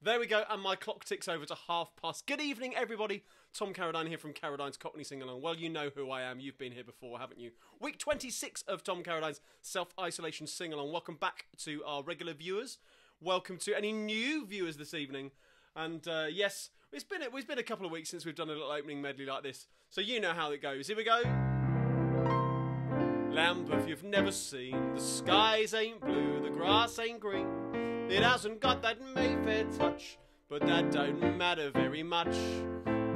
There we go, and my clock ticks over to past. Good evening, everybody. Tom Carradine here from Carradine's Cockney Sing-Along. Well, you know who I am. You've been here before, haven't you? Week 26 of Tom Carradine's Self-Isolation Sing-Along. Welcome back to our regular viewers. Welcome to any new viewers this evening. And yes, it's been a couple of weeks since we've done a little opening medley like this. So you know how it goes. Here we go. Lambeth you've never seen. The skies ain't blue, the grass ain't green. It hasn't got that Mayfair touch, but that don't matter very much.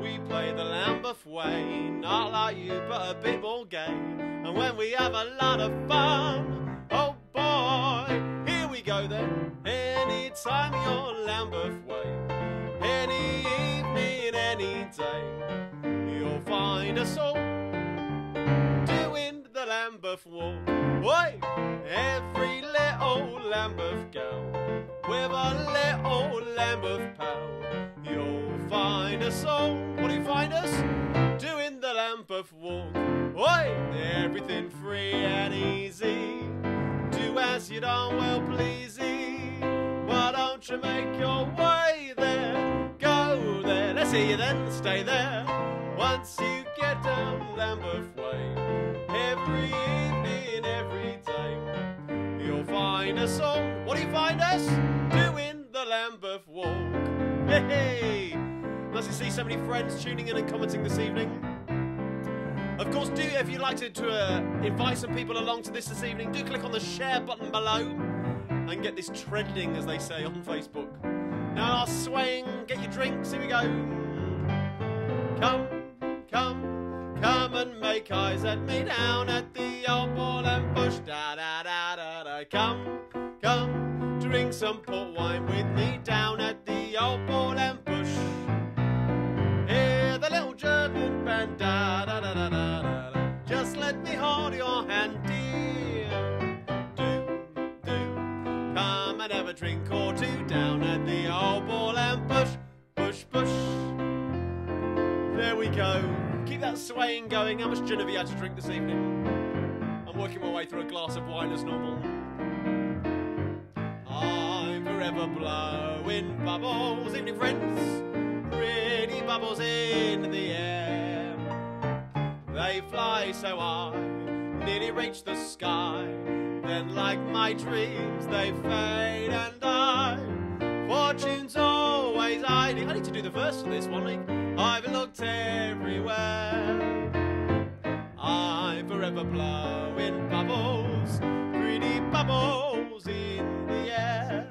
We play the Lambeth way, not like you, but a bit more gay. And when we have a lot of fun, oh boy, here we go then. Any time you're Lambeth way, any evening, any day, you'll find us all doing the Lambeth Walk. Oi! Every little Lambeth gal with a little Lambeth pal, you'll find us all. What do you find us? Doing the Lambeth Walk. Oi! Everything free and easy. Do as you don't well pleasey. Why don't you make your way there? Go there. Let's hear you then. Stay there. Once you get down Lambeth Way, every evening, every day, you'll find us all. What do you find us? Doing the Lambeth Walk. Hey! Nice to see so many friends tuning in and commenting this evening. Of course, if you'd like to invite some people along to this evening, do click on the share button below and get this trending, as they say, on Facebook. Now, swaying, get your drinks, here we go. Come and make eyes at me down at the old ball and push. Da da da da da. Come, drink some port wine with me down at the old ball and push. Hear the little German band. Da da da da da da. Just let me hold your hand, dear. Do. Come and have a drink or two down at the old ball and push. There we go. Keep that swaying going. How much gin have you had to drink this evening? I'm working my way through a glass of wine as normal. I'm forever blowing bubbles. Evening, friends. Pretty bubbles in the air. They fly so high, nearly reach the sky. Then, like my dreams, they fade and die. Fortune's always hiding. I need to do the verse for this one week. I've looked everywhere. I'm forever blowing bubbles, pretty bubbles in the air.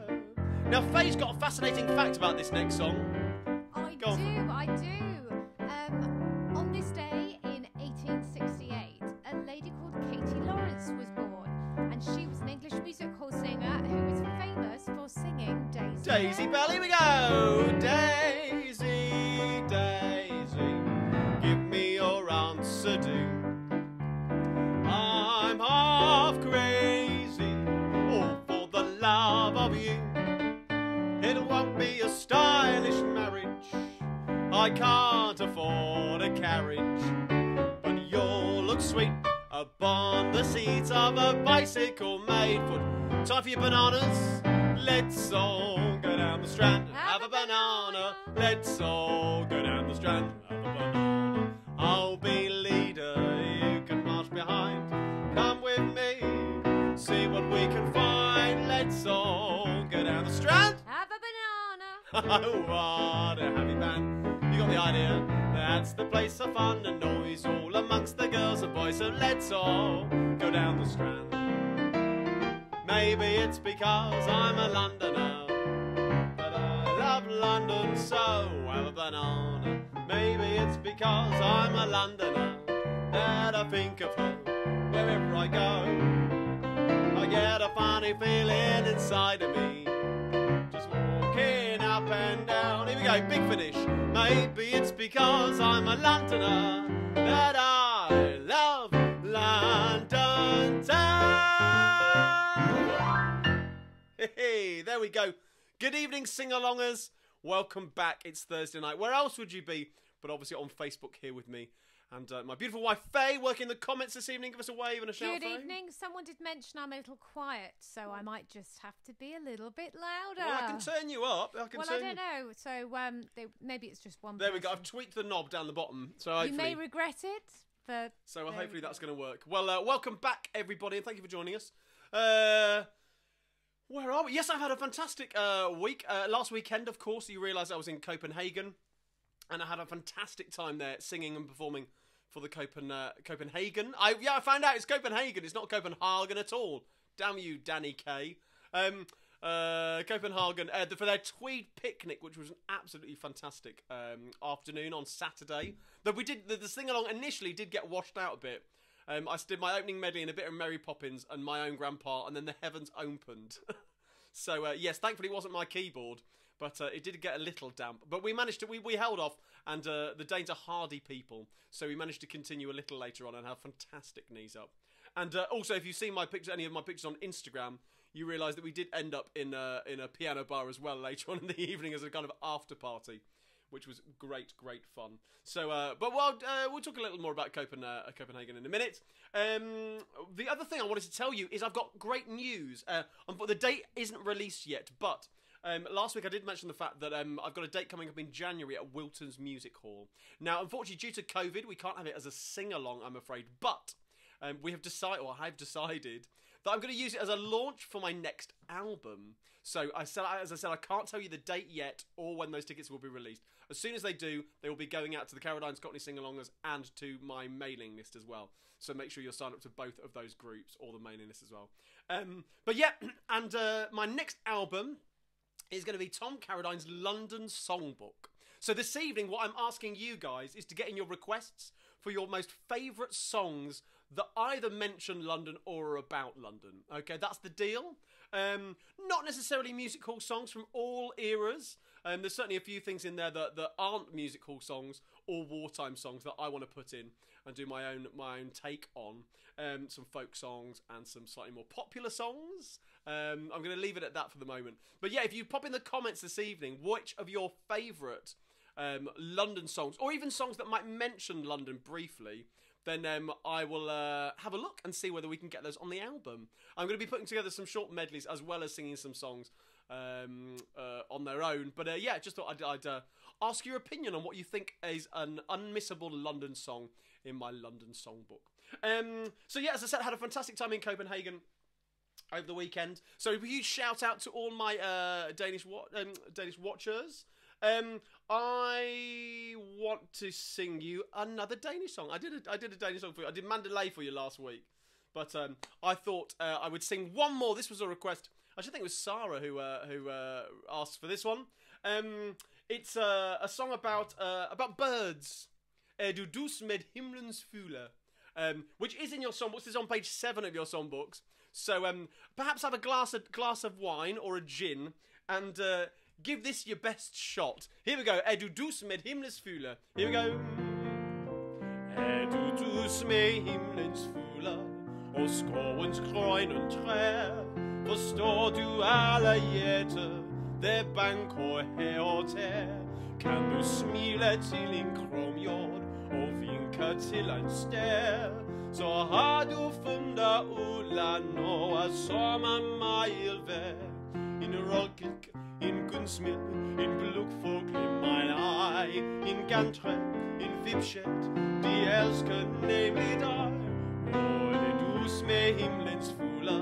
Now, Faye's got a fascinating fact about this next song. I do. On this day in 1868, a lady called Katie Lawrence was born, and she was an English music hall singer who was famous for singing Daisy. Daisy Bell, here we go. Daisy, Daisy, give me your answer, do. I'm half crazy, all for the love of you. It won't be a stylish marriage, I can't afford a carriage, but you'll look sweet upon the seat of a bicycle made for. Time for your bananas. Let's all go down the Strand, have a banana. Let's all go down the Strand, have a banana. I'll be leader, you can march behind. Come with me, see what we can find. Let's all go down the Strand, have a banana. Oh, what a happy band. You got the idea? That's the place of fun and noise, all amongst the girls and boys. So let's all go down the Strand. Maybe it's because I'm a Londoner, but I love London so. Have a banana. Maybe it's because I'm a Londoner that I think of her wherever I go. I get a funny feeling inside of me, just walking up and down. Here we go, big finish. Maybe it's because I'm a Londoner that I love London town. Hey, there we go. Good evening, sing-alongers. Welcome back. It's Thursday night. Where else would you be? But obviously on Facebook here with me. And my beautiful wife, Faye, working in the comments this evening. Give us a wave and a shout, Good Faye. evening. Someone did mention I'm a little quiet, so I might just have to be a little bit louder. Well, I can turn you up. I don't know. So maybe it's just one There person. we go. I've tweaked the knob down the bottom. So You hopefully... may regret it, but... So hopefully that's going to work. Well, welcome back, everybody, and thank you for joining us. Where are we? Yes, I've had a fantastic week. Last weekend, of course, you realise I was in Copenhagen, and I had a fantastic time there singing and performing for the Copenhagen. I found out it's Copenhagen. It's not Copenhagen at all. Damn you, Danny K. Copenhagen for their Tweed picnic, which was an absolutely fantastic afternoon on Saturday. Though we did the sing-along initially did get washed out a bit. I did my opening medley and a bit of Mary Poppins and my own grandpa, and then the heavens opened. So yes, thankfully it wasn't my keyboard, but it did get a little damp. But we managed to, we held off, and the Danes are hardy people, so we managed to continue a little later on and have fantastic knees up. And also, if you've seen my pictures, any of my pictures on Instagram, you realise that we did end up in a piano bar as well later on in the evening as a kind of after party, which was great fun. So, but we'll talk a little more about Copenhagen in a minute. The other thing I wanted to tell you is I've got great news. The date isn't released yet, but last week I did mention the fact that I've got a date coming up in January at Wilton's Music Hall. Now, unfortunately, due to COVID, we can't have it as a sing-along, I'm afraid, but I've decided that I'm going to use it as a launch for my next album. So, as I said, I can't tell you the date yet or when those tickets will be released. As soon as they do, they will be going out to the Carradine's Cockney Sing-Alongers and to my mailing list as well. So make sure you're signed up to both of those groups or the mailing list as well. But yeah, and my next album is going to be Tom Carradine's London Songbook. So this evening, what I'm asking you guys is to get in your requests for your most favourite songs that either mention London or are about London. Okay, that's the deal. Not necessarily music hall songs from all eras. There's certainly a few things in there that aren't music hall songs or wartime songs that I want to put in and do my own take on. Some folk songs and some slightly more popular songs. I'm going to leave it at that for the moment. But yeah, if you pop in the comments this evening, which of your favourite London songs, or even songs that might mention London briefly, then I will have a look and see whether we can get those on the album. I'm going to be putting together some short medleys as well as singing some songs on their own. But yeah, just thought I'd ask your opinion on what you think is an unmissable London song in my London Songbook. So yeah, as I said, I had a fantastic time in Copenhagen over the weekend. So a huge shout out to all my Danish watchers. I want to sing you another Danish song. I did a Danish song for you. I did Mandalay for you last week, but I thought I would sing one more. This was a request. I should think it was Sarah who asked for this one. It's a song about birds. Dus Med Himlens Fugle, which is in your songbooks. It's on page 7 of your songbooks. So perhaps have a glass of wine or a gin and give this your best shot. Here we go. Dus Med Himlens Fugle. Here we go. Dus Med Himlens Fugle og skovens grønne træer. Forstår du alle hjerte, det banker her og der. Kan du smile til en krumjord og vinke til en stær, så har du fundet Ulla som er meget værd. En rollkilk, en gunsmild, en blukfugl i min ej, en gantræ, en vipchat, de elsker nemlig dig. Og det dus med himlens fugle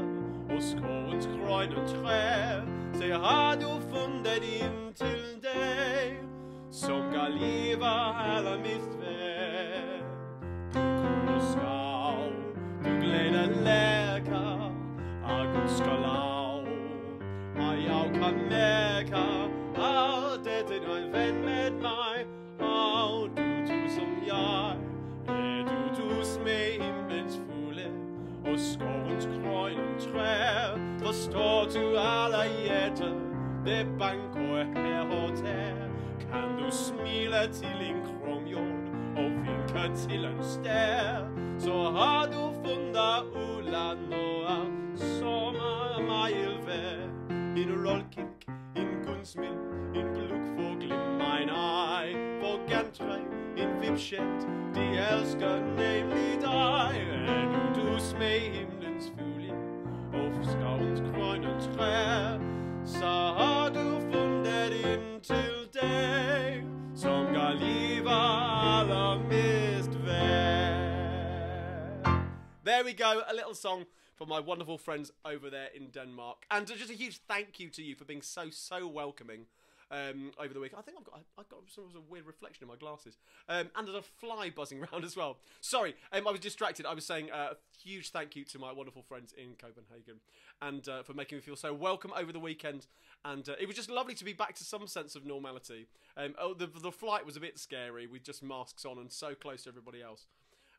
og skovens grønne træer, så har du fundet ind til dig, som gør livet allermest værd. Du kunne skav, du glæder lækker, og Gud skal lav, og jeg kan mærke, at dette er en ven med mig, og du som jeg, du dus med himlens fugle, og skovens grønne træer, forstår du alle hjerter, det banker her og der. Kan du smile til en krumjord og vinke til en stær, så har du fundet Ulla som er meget værd. En rollkilk, en gunsmild, en blukfugl i min ej, for gantræ, en opsket, de elsker nemlig dig. Er du Dus Med Himlens Fugle, og skovens grønne træer, så har du fundet ind til dig, som gør livet allermest værd. There we go, a little song for my wonderful friends over there in Denmark. And just a huge thank you to you for being so welcoming over the week. I think I've got some sort of weird reflection in my glasses. And there's a fly buzzing around as well. Sorry, I was distracted. I was saying a huge thank you to my wonderful friends in Copenhagen and for making me feel so welcome over the weekend. And it was just lovely to be back to some sense of normality. The flight was a bit scary with just masks on and so close to everybody else.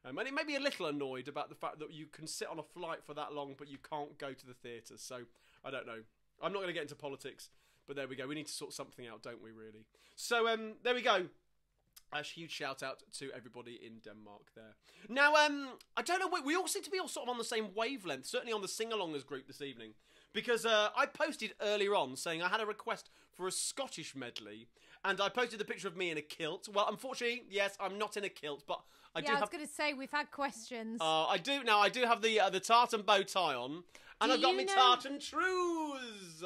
And it made me a little annoyed about the fact that you can sit on a flight for that long, but you can't go to the theatre. So, I don't know. I'm not going to get into politics, but there we go. We need to sort something out, don't we, really? So, there we go. A huge shout out to everybody in Denmark there. Now, I don't know, we all seem to be all sort of on the same wavelength, certainly on the sing-alongers group this evening. Because I posted earlier on saying I had a request for a Scottish medley, and I posted the picture of me in a kilt. Well, unfortunately, yes, I'm not in a kilt, but I was going to say, we've had questions. I do now. I do have the tartan bow tie on, and I've got my tartan trews.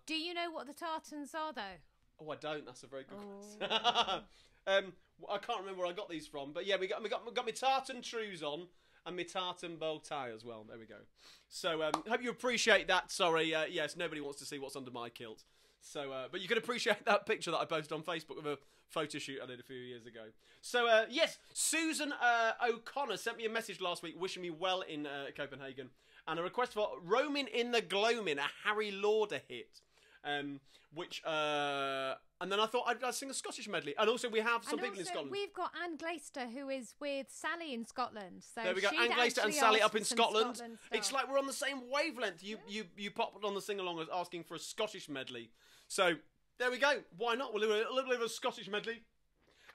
Do you know what the tartans are, though? Oh, I don't. That's a very good question. I can't remember where I got these from, but yeah, we got my tartan trews on and my tartan bow tie as well. There we go. So hope you appreciate that. Sorry, yes, nobody wants to see what's under my kilt. So, but you can appreciate that picture that I posted on Facebook of a photo shoot I did a few years ago. So, yes, Susan O'Connor sent me a message last week wishing me well in Copenhagen, and a request for Roamin in the Gloamin, a Harry Lauder hit. And then I thought I'd sing a Scottish medley. And also we have some people in Scotland. We've got Anne Glaister, who is with Sally in Scotland. So there we go, Anne Glaister and Sally up in Scotland. It's like we're on the same wavelength. You popped on the sing-along asking for a Scottish medley. So there we go. Why not? We'll do a little bit of a Scottish medley.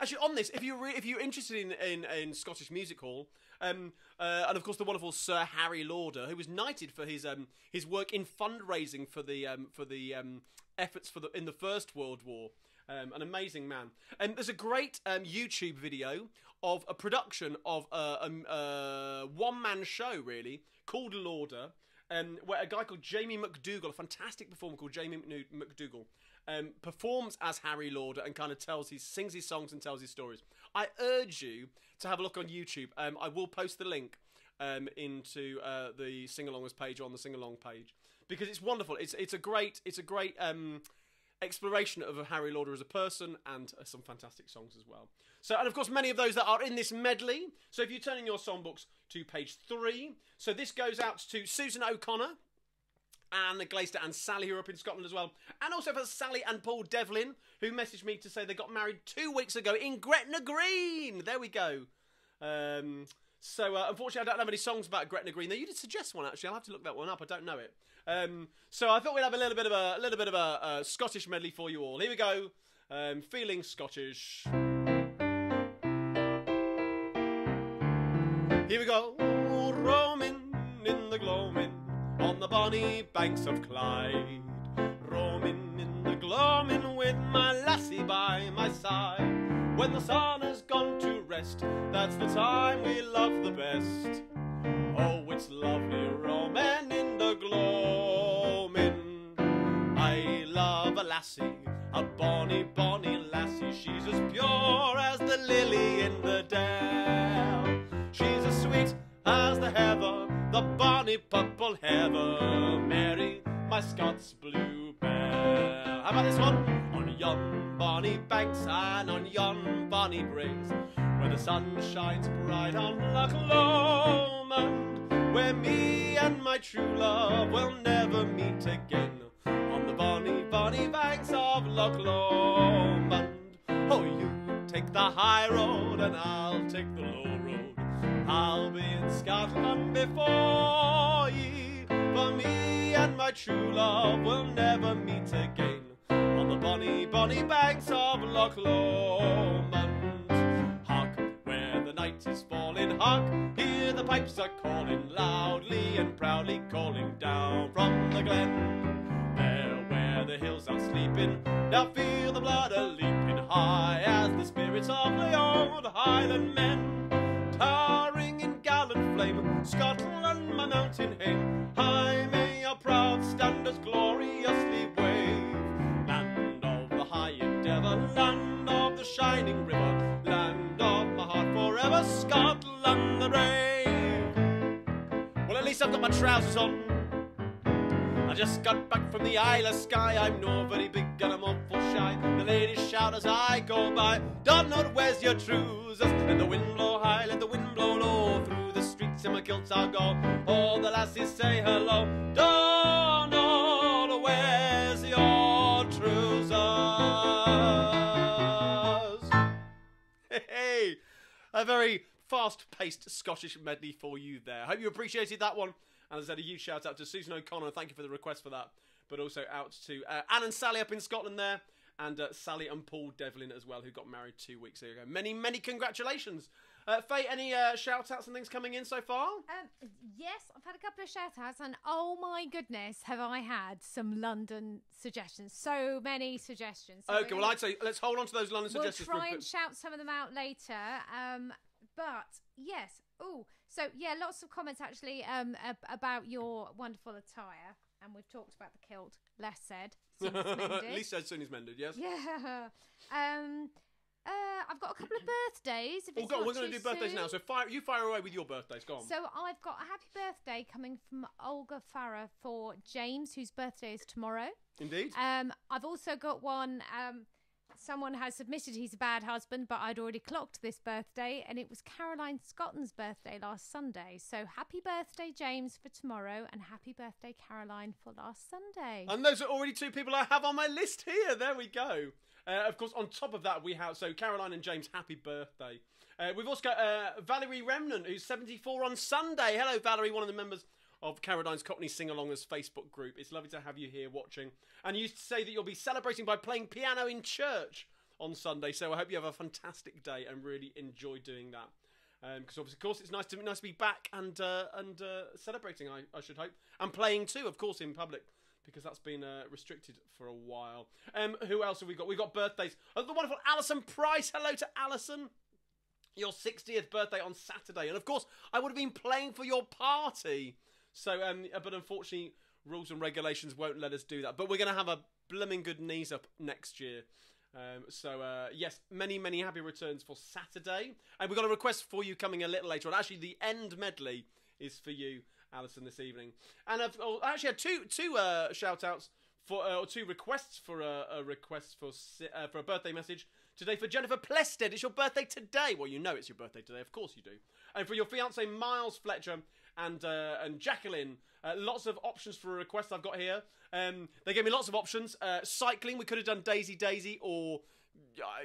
Actually, on this, if you're interested in Scottish music hall, and of course the wonderful Sir Harry Lauder, who was knighted for his work in fundraising for the efforts in the First World War, an amazing man. And there's a great YouTube video of a production of a one-man show really called Lauder, where a guy called Jamie McDougall, a fantastic performer called Jamie McDougall, performs as Harry Lauder and kind of sings his songs and tells his stories. I urge you to have a look on YouTube. I will post the link into the sing-alongers page or on the sing-along page because it's wonderful. It's a great exploration of Harry Lauder as a person and some fantastic songs as well. So, and of course, many of those that are in this medley. So, if you turn in your songbooks to page 3, so this goes out to Susan O'Connor, Anne Glaister and Sally, who are up in Scotland as well. And also for Sally and Paul Devlin, who messaged me to say they got married 2 weeks ago in Gretna Green. There we go. So, unfortunately, I don't have any songs about Gretna Green. You did suggest one, actually. I'll have to look that one up. I don't know it. So I thought we'd have a little bit of a Scottish medley for you all. Here we go. Feeling Scottish. Here we go. Roamin in the Gloamin on the bonny banks of Clyde. Roamin in the Gloamin with my lassie by my side. When the sun has gone to rest, that's the time we love the best. Oh, it's lovely roamin' in the Gloamin. I love a lassie, a bonny, bonny lassie. She's as pure as the lily in the dale. She's as sweet as the heather, the bonny purple heather. Mary, my Scots bluebell. How about this one? On yon bonny banks and on yon bonny braes, where the sun shines bright on Loch Lomond, where me and my true love will never meet again, on the bonny, bonny banks of Loch Lomond. Oh, you take the high road and I'll take the low road. I'll be in Scotland before ye, for me and my true love will never meet again, on the bonny, bonny banks of Loch Lomond. Hark, where the night is falling, hark, hear the pipes are calling, loudly and proudly calling down from the glen. There where the hills are sleeping, now feel the blood a-leaping high as the spirits of Leon proud Highland men, towering in gallant flame, Scotland, my mountain hame. High may our proud standards gloriously wave. Land of the high endeavour, land of the shining river, land of my heart forever, Scotland the brave. Well, at least I've got my trousers on. I just got back from the Isle of Skye. I'm no very big and I'm awful shy. The ladies shout as I go by, Donald, where's your trousers? Let the wind blow high, let the wind blow low. Through the streets in my kilts I'll go. All the lassies say hello. Donald, where's your trousers? Hey, a very fast-paced Scottish medley for you there. Hope you appreciated that one. And as I said, a huge shout out to Susan O'Connor. Thank you for the request for that. But also out to Anne and Sally up in Scotland there. And Sally and Paul Devlin as well, who got married 2 weeks ago. Many, many congratulations. Faye, any shout outs and things coming in so far? Yes, I've had a couple of shout outs. And oh my goodness, have I had some London suggestions. So many suggestions. So okay, well, I'd say let's hold on to those London suggestions. We'll try and shout some of them out later. But yes. Oh, so yeah, lots of comments actually about your wonderful attire, and we've talked about the kilt. Less said, soon as mended. At least said soon as mended, yes. Yeah. I've got a couple of birthdays. If it's go on, not we're going to do birthdays soon. now. So you fire away with your birthdays. Go on. So I've got a happy birthday coming from Olga Farah for James, whose birthday is tomorrow. Indeed. I've also got one. Someone has submitted he's a bad husband, but I'd already clocked this birthday, and it was Caroline Scotton's birthday last Sunday. So happy birthday, James, for tomorrow, and happy birthday, Caroline, for last Sunday. And those are already two people I have on my list here. There we go. Of course, on top of that, we have, so Caroline and James, happy birthday. We've also got Valerie Remnant, who's 74 on Sunday. Hello, Valerie, one of the members of Carradine's Cockney Sing-Alongers Facebook group. It's lovely to have you here watching. And you used to say that you'll be celebrating by playing piano in church on Sunday. So I hope you have a fantastic day and really enjoy doing that. Because of course it's nice to be back and celebrating. I should hope, and playing too, of course, in public, because that's been restricted for a while. Who else have we got? We've got birthdays. The wonderful Alison Price. Hello to Alison. Your 60th birthday on Saturday, and of course I would have been playing for your party. So, but unfortunately, rules and regulations won't let us do that. But we're going to have a blooming good knees up next year. Yes, many, many happy returns for Saturday. And we've got a request for you coming a little later on. Actually, the end medley is for you, Alison, this evening. And I've actually had two shout-outs or two requests for a for a birthday message today for Jennifer Plested. It's your birthday today. Well, you know it's your birthday today. Of course you do. And for your fiancé, Miles Fletcher, and Jacqueline, lots of options for a request I've got here. They gave me lots of options. Cycling, we could have done Daisy Daisy, or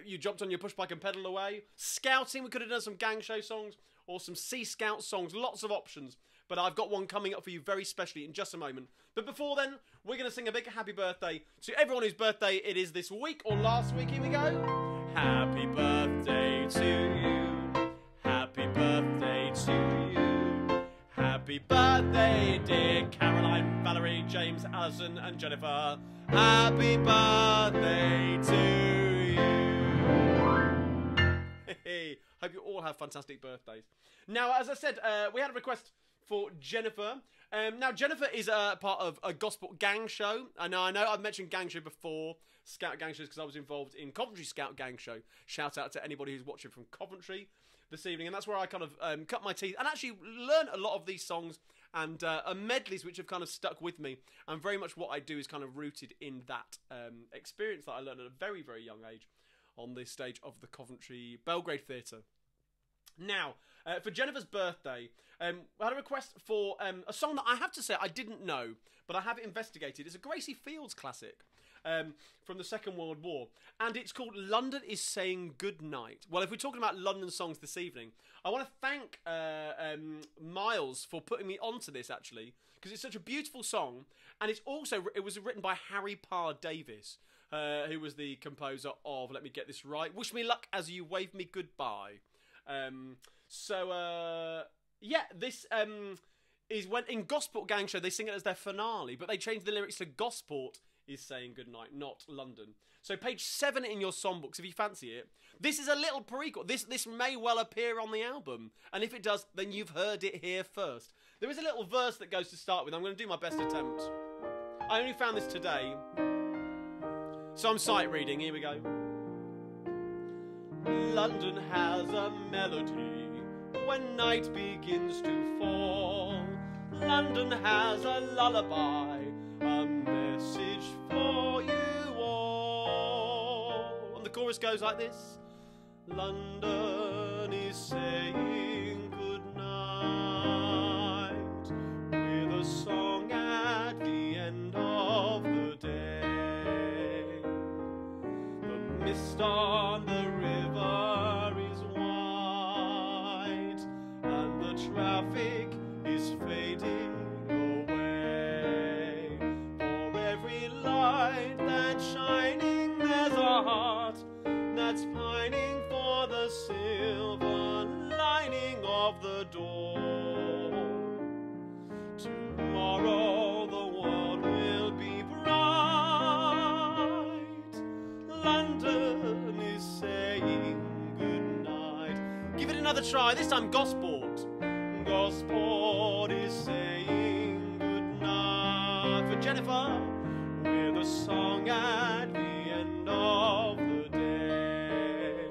you jumped on your push bike and pedal away. Scouting, we could have done some gang show songs or some Sea Scout songs. Lots of options. But I've got one coming up for you very specially in just a moment. But before then, we're going to sing a big happy birthday to everyone whose birthday it is this week or last week. Here we go. Happy birthday to you. Happy birthday to you. Happy birthday, dear Caroline, Valerie, James, Alison, and Jennifer. Happy birthday to you. Hey, hope you all have fantastic birthdays. Now, as I said, we had a request for Jennifer. Now, Jennifer is part of a gospel gang show. I know I've mentioned gang show before, Scout gang shows, because I was involved in Coventry Scout gang show. Shout out to anybody who's watching from Coventry this evening, and that's where I kind of cut my teeth and actually learned a lot of these songs and medleys which have kind of stuck with me, and very much what I do is kind of rooted in that experience that I learned at a very, very young age on this stage of the Coventry Belgrade Theatre. Now, for Jennifer's birthday, I had a request for a song that I have to say I didn't know, but I have investigated. It's a Gracie Fields classic from the Second World War, and it's called London is Saying Goodnight. Well, if we're talking about London songs this evening, I want to thank Miles for putting me onto this, actually, because it's such a beautiful song, and it was written by Harry Parr Davis, who was the composer of, let me get this right, Wish Me Luck As You Wave Me Goodbye. This is when in Gosport Gang Show they sing it as their finale, but they changed the lyrics to Gosport is saying goodnight, not London. So page 7 in your songbooks, if you fancy it. This is a little prequel. This may well appear on the album. And if it does, then you've heard it here first. There is a little verse that goes to start with. I'm going to do my best attempt. I only found this today. So I'm sight reading. Here we go. London has a melody when night begins to fall. London has a lullaby, a message for you all. And the chorus goes like this. London is saying goodnight with a song at the end of the day. The mist on the river is white and the traffic is fading away. For every light that's shining, there's a heart that's pining for the silver lining of the dawn. Tomorrow the world will be bright. London is saying goodnight. Give it another try, this time Gosport. Gosport is saying goodnight for Jennifer with a song at the end of the day.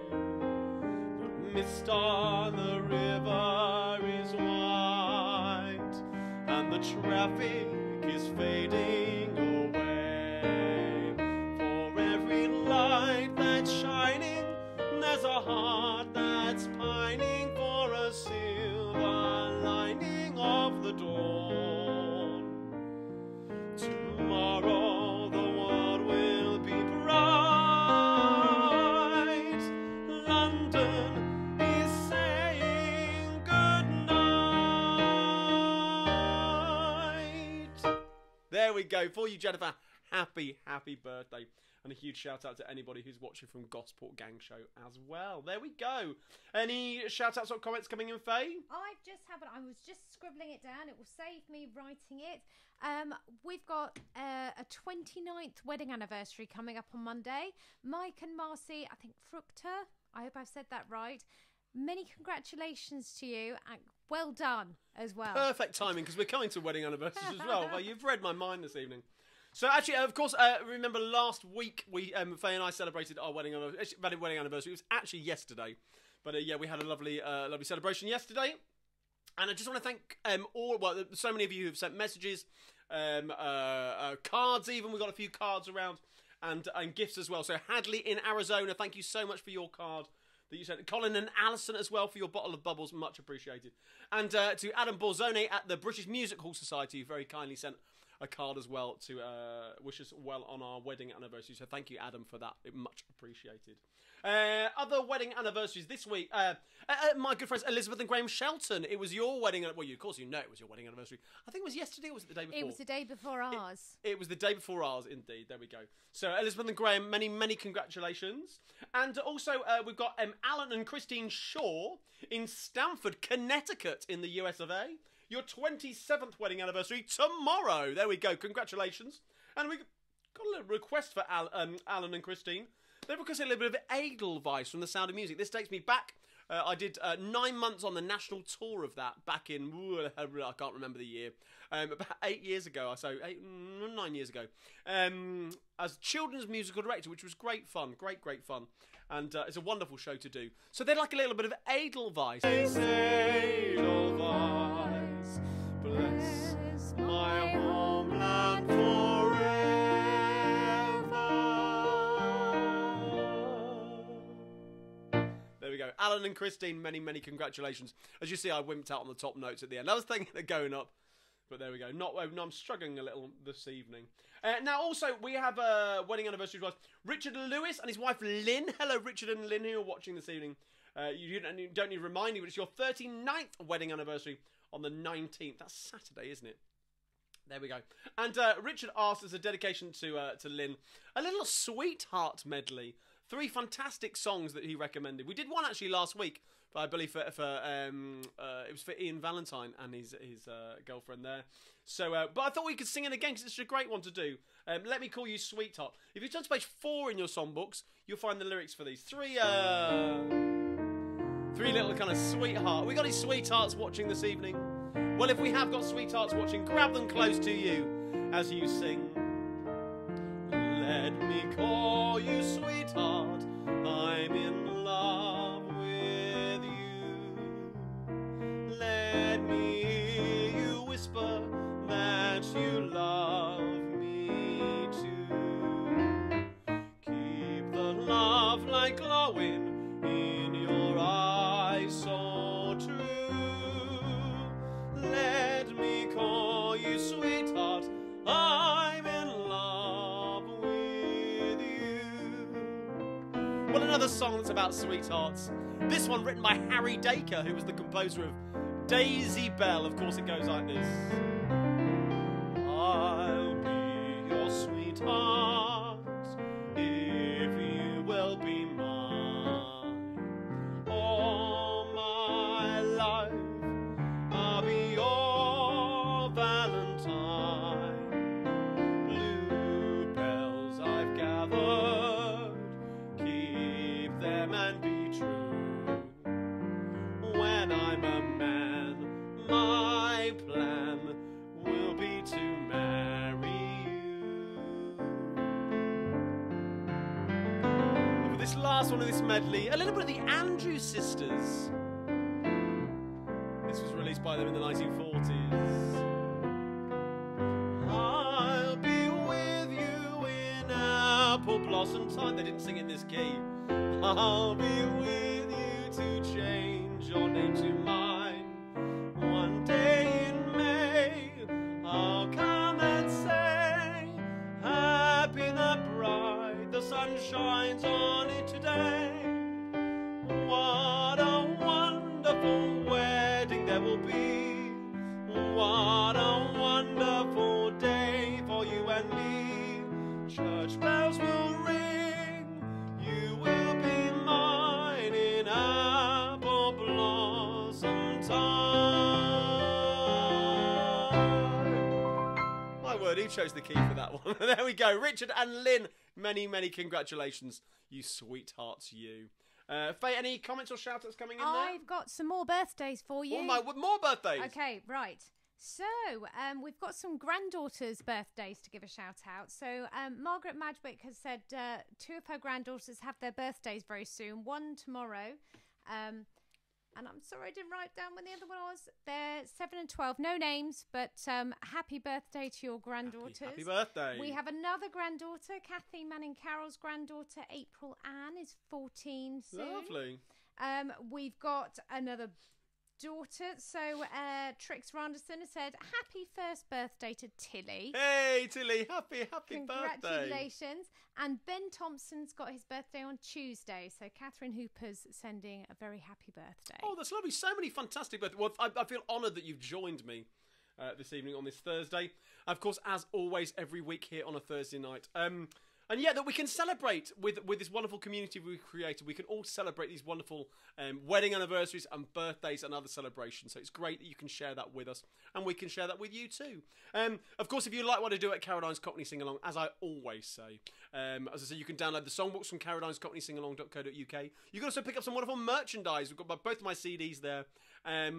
The mist on the river is white and the traffic is fading away. For every light that's shining, there's a heart that's pining for a silver lining of the dawn. Tomorrow the world will be bright. London is saying goodnight. There we go. For you, Jennifer, happy birthday. And a huge shout out to anybody who's watching from Gosport Gang Show as well. There we go. Any shout outs or comments coming in, Faye? I was just scribbling it down. It will save me writing it. We've got a 29th wedding anniversary coming up on Monday. Mike and Marcy, I think Fructa, I hope I've said that right. Many congratulations to you and well done as well. Perfect timing because we're coming to wedding anniversaries as well. Well, you've read my mind this evening. So actually, of course, remember last week we Faye and I celebrated our wedding anniversary. It was actually yesterday, but yeah, we had a lovely celebration yesterday. And I just want to thank so many of you who've sent messages, cards even. We got a few cards around, and gifts as well. So Hadley in Arizona, thank you so much for your card that you sent. Colin and Alison as well for your bottle of bubbles, much appreciated. And to Adam Borzone at the British Music Hall Society, who very kindly sent a card as well to wish us well on our wedding anniversary. So thank you, Adam, for that. Much appreciated. Other wedding anniversaries this week. My good friends Elizabeth and Graham Shelton. It was your wedding. Well, of course you know it was your wedding anniversary. I think it was yesterday or was it the day before? It was the day before ours. It was the day before ours, indeed. There we go. So Elizabeth and Graham, many congratulations. And also we've got Alan and Christine Shaw in Stamford, Connecticut in the US of A. Your 27th wedding anniversary tomorrow. There we go. Congratulations. And we got a little request for Alan and Christine. They requested a little bit of Edelweiss from The Sound of Music. This takes me back. I did 9 months on the national tour of that back in, I can't remember the year, about 8 years ago, 9 years ago, as children's musical director, which was great fun, great fun. And it's a wonderful show to do. So they'd like a little bit of Edelweiss. Edelweiss, bless my homeland forever. There we go. Alan and Christine, many congratulations. As you see, I wimped out on the top notes at the end. I was thinking they're going up. But there we go. I'm struggling a little this evening. Now, also, we have a wedding anniversary to Richard Lewis and his wife Lynn. Hello, Richard and Lynn, who are watching this evening. You don't need to remind me, but it's your 39th wedding anniversary on the 19th. That's Saturday, isn't it? There we go. And Richard asked as a dedication to Lynn, a little sweetheart medley 3 fantastic songs that he recommended. We did one actually last week, I believe it was for Ian Valentine and his girlfriend there. So, but I thought we could sing it again because it's a great one to do. Let Me Call You Sweetheart. If you turn to page 4 in your songbooks, you'll find the lyrics for these. 3 little kind of sweetheart. We got any sweethearts watching this evening? Well, if we have got sweethearts watching, grab them close to you as you sing. Let me call you sweetheart, I'm in love with you. Let me hear you whisper that you love me too. Keep the love light glowing in your eyes so true. Let me call you sweetheart, I'm in love with you. Well, another song that's about sweethearts. This one written by Harry Dacre, who was the composer of Daisy Bell. Of course, it goes like this. I'll be your sweetheart if you will be mine. All my life I'll be your Valentine. Bluebells I've gathered, keep them and be true. When I'm a man, my plan will be to marry you. And for this last one of this medley, a little bit of the Andrews Sisters. This was released by them in the 1940s. I'll be with you in apple blossom time. They didn't sing in this key. I'll be with you to change your name to mine. One day in May, I'll come and say, happy the bride, the sun shines on it today. What a wonderful wedding there will be. What a wonderful day for you and me. Church bells will ring, you will be mine in apple blossom time. My word, who chose the key for that one? There we go. Richard and Lynn, many, many congratulations, you sweethearts, you. Faye, any comments or shout-outs coming in there? I've got some more birthdays for you. Oh, more birthdays? Okay, right. So, we've got some granddaughters' birthdays to give a shout-out. So, Margaret Madwick has said 2 of her granddaughters have their birthdays very soon. One tomorrow. And I'm sorry I didn't write down when the other one was. They're 7 and 12. No names, but happy birthday to your granddaughters. Happy birthday. We have another granddaughter. Kathleen Manning Carroll's granddaughter, April Ann, is 14 soon. Lovely. We've got another daughter. So Trix Randerson has said, happy first birthday to Tilly. Hey, Tilly. Happy birthday. Congratulations. And Ben Thompson's got his birthday on Tuesday. So Catherine Hooper's sending a very happy birthday. Oh, that's lovely. So many fantastic birthdays. Well, I feel honoured that you've joined me this evening on this Thursday. Of course, as always, every week here on a Thursday night. And yeah, that we can celebrate with this wonderful community we've created. We can all celebrate these wonderful wedding anniversaries and birthdays and other celebrations. So it's great that you can share that with us, and we can share that with you too. Of course, if you like what I do at Carradine's Cockney Sing Along, as I always say, as I say, you can download the songbooks from Carradine's Cockney Sing Along.co.uk. You can also pick up some wonderful merchandise. We've got both of my CDs there. I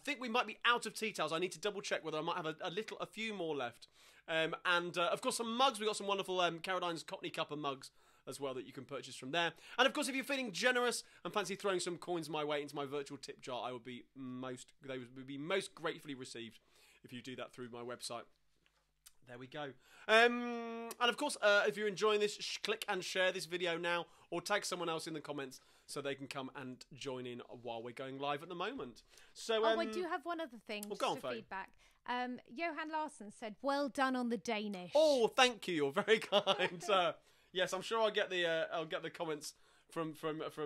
think we might be out of tea towels. I need to double check whether I might have a few more left. And of course some mugs. We've got some wonderful Carradine's Cockney Cuppa mugs as well that you can purchase from there. And of course, if you're feeling generous and fancy throwing some coins my way into my virtual tip jar, they would be most gratefully received if you do that through my website. There we go. And of course, if you're enjoying this, click and share this video now, or tag someone else in the comments so they can come and join in while we're going live at the moment. So, I do have one other thing go on, for feedback. Johan Larson said, "Well done on the Danish." Oh, thank you. You're very kind. Yes, I'm sure I'll get the comments from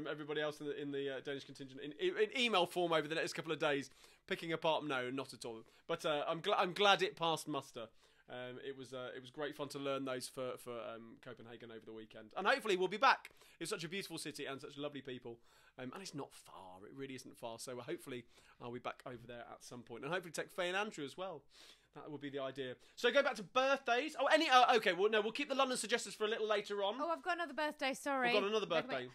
everybody else in the Danish contingent in email form over the next couple of days. Picking apart, no, not at all. But I'm glad it passed muster. It was great fun to learn those for Copenhagen over the weekend, and hopefully we'll be back. It's such a beautiful city and such lovely people, and it's not far. It really isn't far. So hopefully I'll be back over there at some point, and hopefully take Faye and Andrew as well. That would be the idea. So go back to birthdays. Oh, okay. Well, no, we'll keep the London suggestions for a little later on. Oh, I've got another birthday. Sorry, I've got another birthday.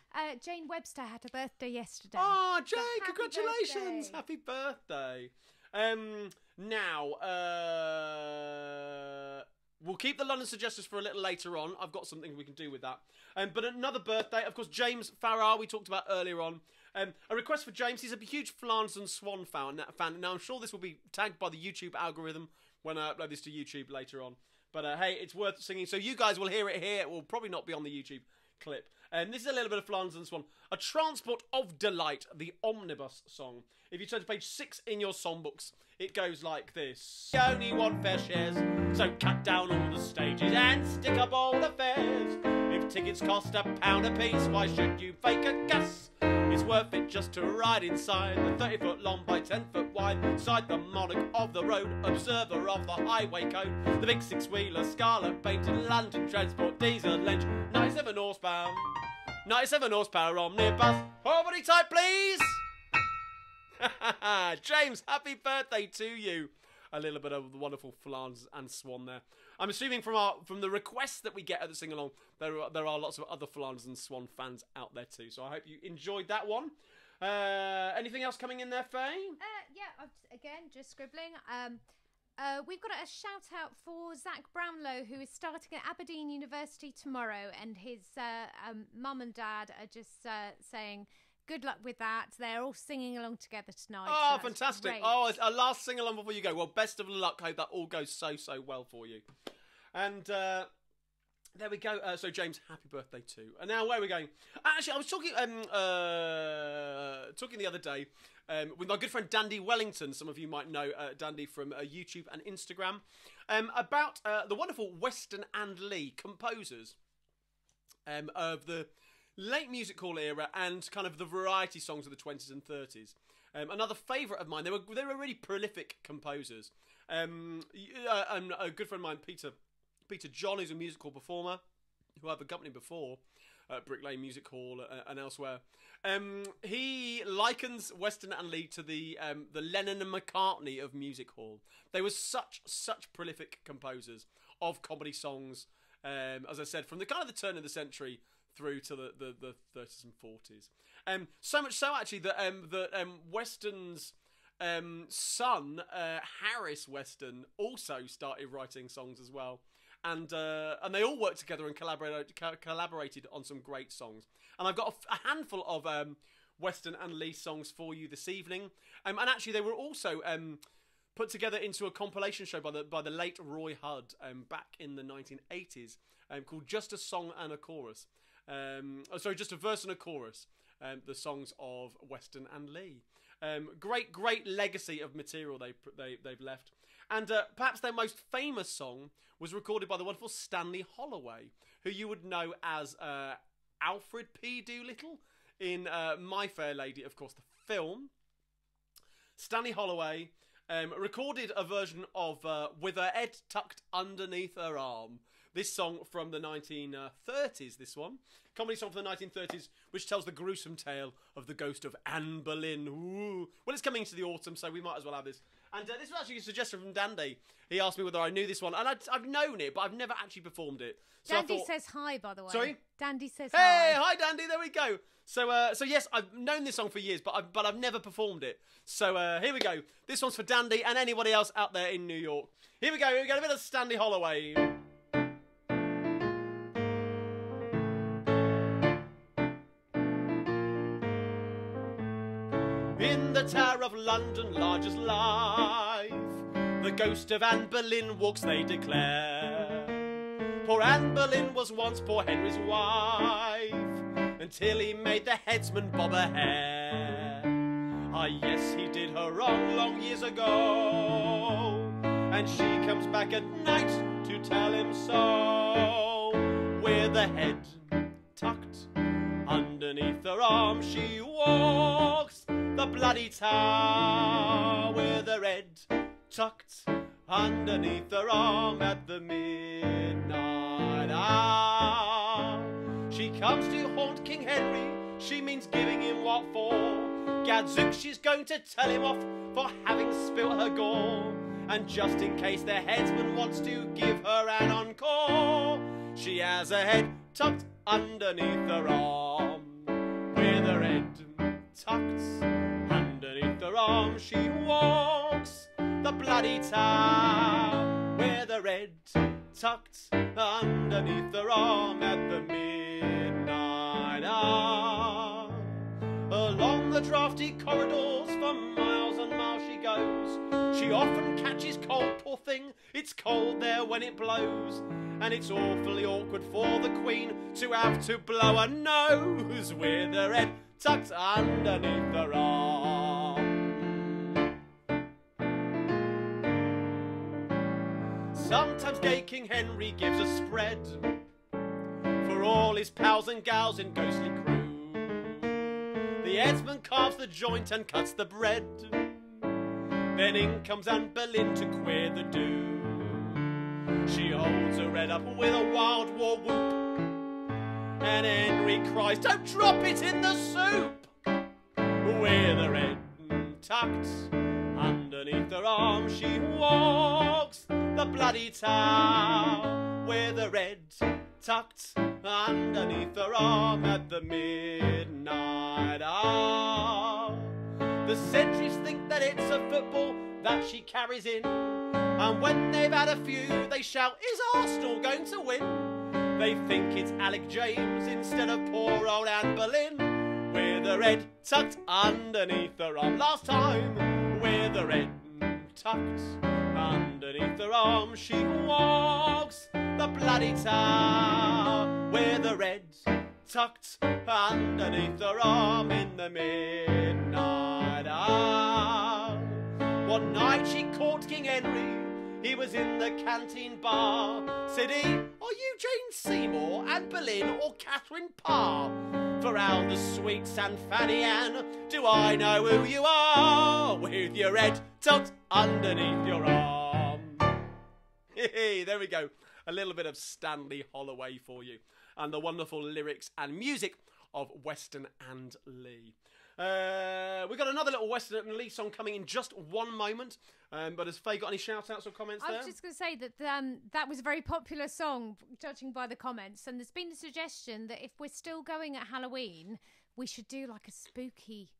Jane Webster had a birthday yesterday. Oh, Jane! So Congratulations! Happy birthday. Now, we'll keep the London suggestions for a little later on. I've got something we can do with that. But another birthday, of course, James Farrar, we talked about earlier on. A request for James. He's a huge Flanders and Swan fan. Now, I'm sure this will be tagged by the YouTube algorithm when I upload this to YouTube later on. But hey, it's worth singing. So you guys will hear it here. It will probably not be on the YouTube clip. This is a little bit of Flanders and Swan. A Transport of Delight, the Omnibus song. If you turn to page 6 in your songbooks, it goes like this. You only want fair shares, so cut down all the stages and stick up all the fares. If tickets cost £1 a piece, why should you fake a gas? It's worth it just to ride inside the 30-foot long by 10-foot wide. Inside the monarch of the road, observer of the highway code. The big six-wheeler, scarlet painted London Transport diesel engine, 97 horsepower. 97 horsepower omnibus. Oh, body type, please. James, happy birthday to you. A little bit of the wonderful Flanders and Swan there. I'm assuming from the requests that we get at the sing-along, there are lots of other Flanders and Swan fans out there too. So I hope you enjoyed that one. Anything else coming in there, Faye? Yeah, again, just scribbling. We've got a shout out for Zach Brownlow, who is starting at Aberdeen University tomorrow, and his mum and dad are just saying good luck with that. They're all singing along together tonight. Oh, so fantastic. Great. Oh, it's our last sing-along before you go. Well, best of luck. Hope that all goes so well for you. And there we go. So, James, happy birthday too. And now, where are we going? Actually, I was talking the other day with my good friend Dandy Wellington. Some of you might know Dandy from YouTube and Instagram. About the wonderful Weston and Lee composers of the late music hall era and kind of the variety songs of the 20s and 30s. Another favourite of mine. They were really prolific composers. And a good friend of mine, Peter John, who's a musical performer who I've accompanied before at Brick Lane Music Hall and elsewhere. He likens Weston and Lee to the Lennon and McCartney of music hall. They were such prolific composers of comedy songs. As I said, from the kind of the turn of the century through to the 30s and 40s. So much so, actually, that Weston's son, Harris Weston, also started writing songs as well. And they all worked together and collaborated on some great songs. And I've got a handful of Weston and Lee songs for you this evening. And actually, they were also put together into a compilation show by the late Roy Hudd back in the 1980s called Just a Song and a Chorus. Just a verse and a chorus. The songs of Weston and Lee. Great legacy of material they've left. And perhaps their most famous song was recorded by the wonderful Stanley Holloway, who you would know as Alfred P. Doolittle in My Fair Lady, of course, the film. Stanley Holloway recorded a version of With Her Head Tucked Underneath Her Arm. This song from the 1930s, this one. Comedy song from the 1930s, which tells the gruesome tale of the ghost of Anne Boleyn. Ooh. Well, it's coming to the autumn, so we might as well have this. And this was actually a suggestion from Dandy. He asked me whether I knew this one, and I've known it, but I've never actually performed it. So Dandy says hi, by the way. Sorry? Dandy says hi. Hey, hi, Dandy. There we go. So yes, I've known this song for years, but I've never performed it. So here we go. This one's for Dandy and anybody else out there in New York. Here we go. A bit of Stanley Holloway. In the Tower of London, large as life, the ghost of Anne Boleyn walks, they declare. Poor Anne Boleyn was once poor Henry's wife, until he made the headsman bob her hair. Ah yes, he did her wrong long years ago, and she comes back at night to tell him so. With her head tucked underneath her arm, she walks the bloody tower with her head tucked underneath her arm at the midnight hour. She comes to haunt King Henry, she means giving him what for. Gadzooks, she's going to tell him off for having spilt her gore. And just in case the headsman wants to give her an encore, she has her head tucked underneath her arm. With her head tucked underneath her arm, she walks the bloody tower. With her head tucked underneath her arm at the midnight hour. Along the draughty corridors for miles and miles she goes. She often catches cold, poor thing, it's cold there when it blows. And it's awfully awkward for the Queen to have to blow her nose with her head tucked underneath her arm. Sometimes gay King Henry gives a spread for all his pals and gals in ghostly crew. The headsman carves the joint and cuts the bread. Then in comes Anne Boleyn to queer the do. She holds her head up with a wild war whoop, and Henry cries, "Don't drop it in the soup!" With her head tucked underneath her arm, she walks the bloody tower. With her head tucked underneath her arm at the midnight hour. The sentries think that it's a football that she carries in, and when they've had a few they shout, "Is Arsenal going to win?" They think it's Alec James instead of poor old Anne Boleyn, with her head tucked underneath her arm. Last time, with her head tucked underneath her arm, she walks the bloody tower. With her head tucked underneath her arm in the midnight hour. One night she caught King Henry, he was in the canteen bar. Said he, "Are you Jane Seymour, Anne Boleyn or Catherine Parr? For all the sweets and Fanny Ann, do I know who you are? With your head tucked underneath your arm." Hey, there we go. A little bit of Stanley Holloway for you, and the wonderful lyrics and music of Weston and Lee. We've got another little Weston and Lee song coming in just one moment. But has Faye got any shout-outs or comments there? I was just going to say that that was a very popular song, judging by the comments. And there's been a suggestion that if we're still going at Halloween, we should do like a spooky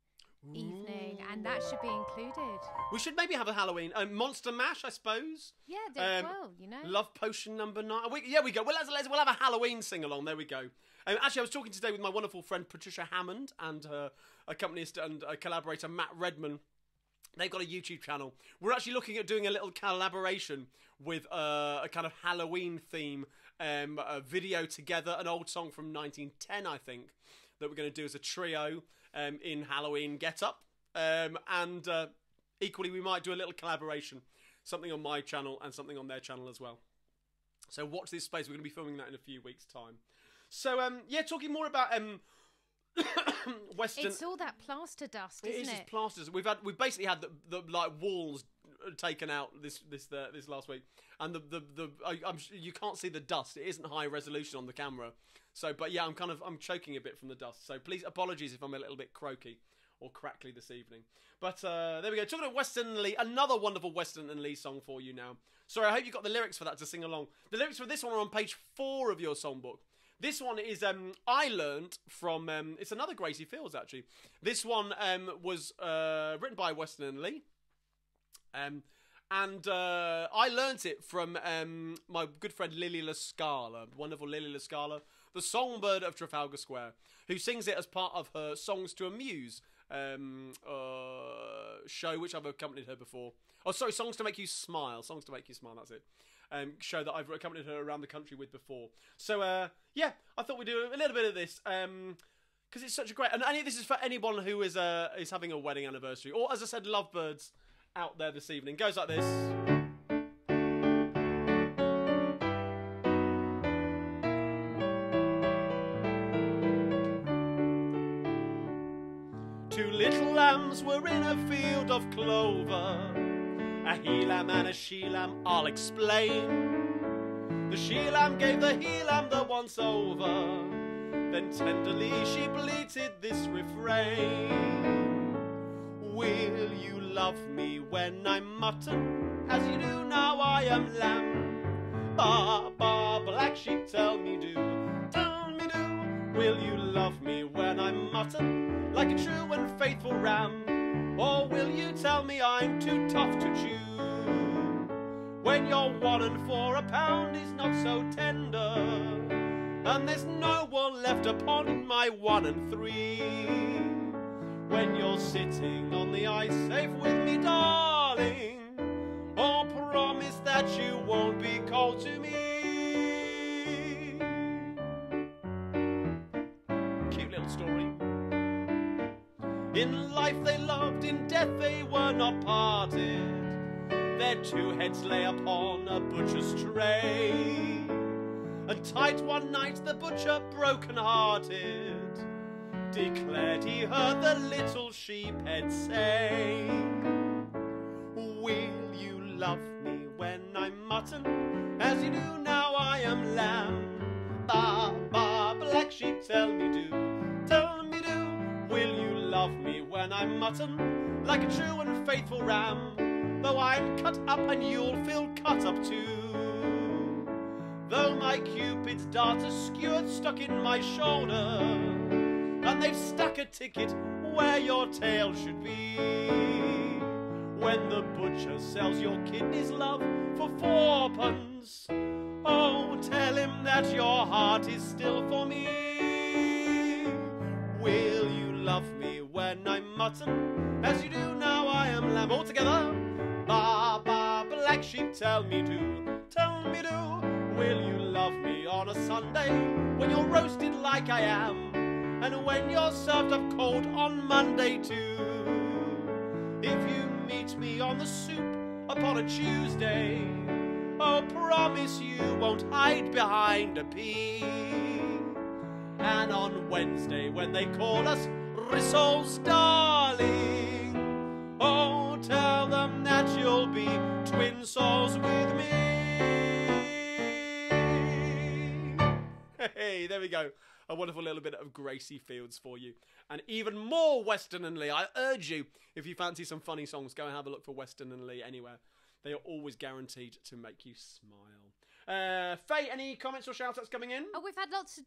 evening, and that should be included. We should maybe have a Halloween Monster Mash, I suppose. Yeah, well, you know. Love Potion number 9. We go. Well, we'll have a Halloween sing-along. There we go. Actually, I was talking today with my wonderful friend Patricia Hammond and her accompanist and collaborator Matt Redman. They've got a YouTube channel. We're actually looking at doing a little collaboration with a kind of Halloween theme a video together, an old song from 1910, I think, that we're going to do as a trio in Halloween get-up. And equally, we might do a little collaboration, something on my channel and something on their channel as well. So watch this space. We're going to be filming that in a few weeks' time. So, talking more about Western. It's all that plaster dust, isn't it? It is just plasters. We've basically had the like walls taken out this last week, and you can't see the dust. It isn't high resolution on the camera. So, but yeah, I'm choking a bit from the dust. So please, apologies if I'm a little bit croaky or crackly this evening. But there we go. Talking about Weston and Lee, another wonderful Weston and Lee song for you now. Sorry, I hope you got the lyrics for that to sing along. The lyrics for this one are on page 4 of your songbook. This one is, I learnt from, it's another Gracie Fields, actually. This one was written by Weston and Lee. And I learnt it from my good friend Lily LaScala, wonderful Lily LaScala, the songbird of Trafalgar Square, who sings it as part of her Songs to Amuse show, which I've accompanied her before. Oh, sorry, Songs to Make You Smile. Songs to Make You Smile, that's it. Show that I've accompanied her around the country with before. So, yeah, I thought we'd do a little bit of this, because it's such a great... And this is for anyone who is having a wedding anniversary, or, as I said, lovebirds out there this evening. Goes like this. Two little lambs were in a field of clover, A he-lamb and a she-lamb, I'll explain. The she-lamb gave the he-lamb the once over, then tenderly she bleated this refrain. Will you love me when I'm mutton, as you do now I am lamb? Ba, ba, black sheep, tell me do. Will you love me when I'm mutton, like a true and faithful ram? Or will you tell me I'm too tough to chew, when your 1 and 4 a pound is not so tender, and there's no one left upon my 1 and 3? When you're sitting on the ice safe with me, darling, oh, promise that you won't be cold to me. Cute little story. In life they loved, in death they were not parted. Their 2 heads lay upon a butcher's tray. And tight one night the butcher, broken-hearted, declared he heard the little sheephead say, will you love me when I'm mutton, as you do now I am lamb? Ba, ba, black sheep, tell me do. Will you love me when I'm mutton, like a true and faithful ram? Though I'm cut up and you'll feel cut up too, though my Cupid's dart are skewered stuck in my shoulder, and they've stuck a ticket where your tail should be. When the butcher sells your kidneys, love, for 4pence, oh, tell him that your heart is still for me. Will you love me when I'm mutton, as you do now I am lamb? All together. Ba, ba, black sheep, tell me do. Will you love me on a Sunday, when you're roasted like I am, and when you're served up cold on Monday too? If you meet me on the soup upon a Tuesday, oh, promise you won't hide behind a pea. And on Wednesday, when they call us Rissoles, darling, oh, tell them that you'll be twin souls with me. Hey, there we go. A wonderful little bit of Gracie Fields for you. And even more Weston and Lee. I urge you, if you fancy some funny songs, go and have a look for Weston and Lee anywhere. They are always guaranteed to make you smile. Faye, any comments or shout-outs coming in? Oh, we've had lots of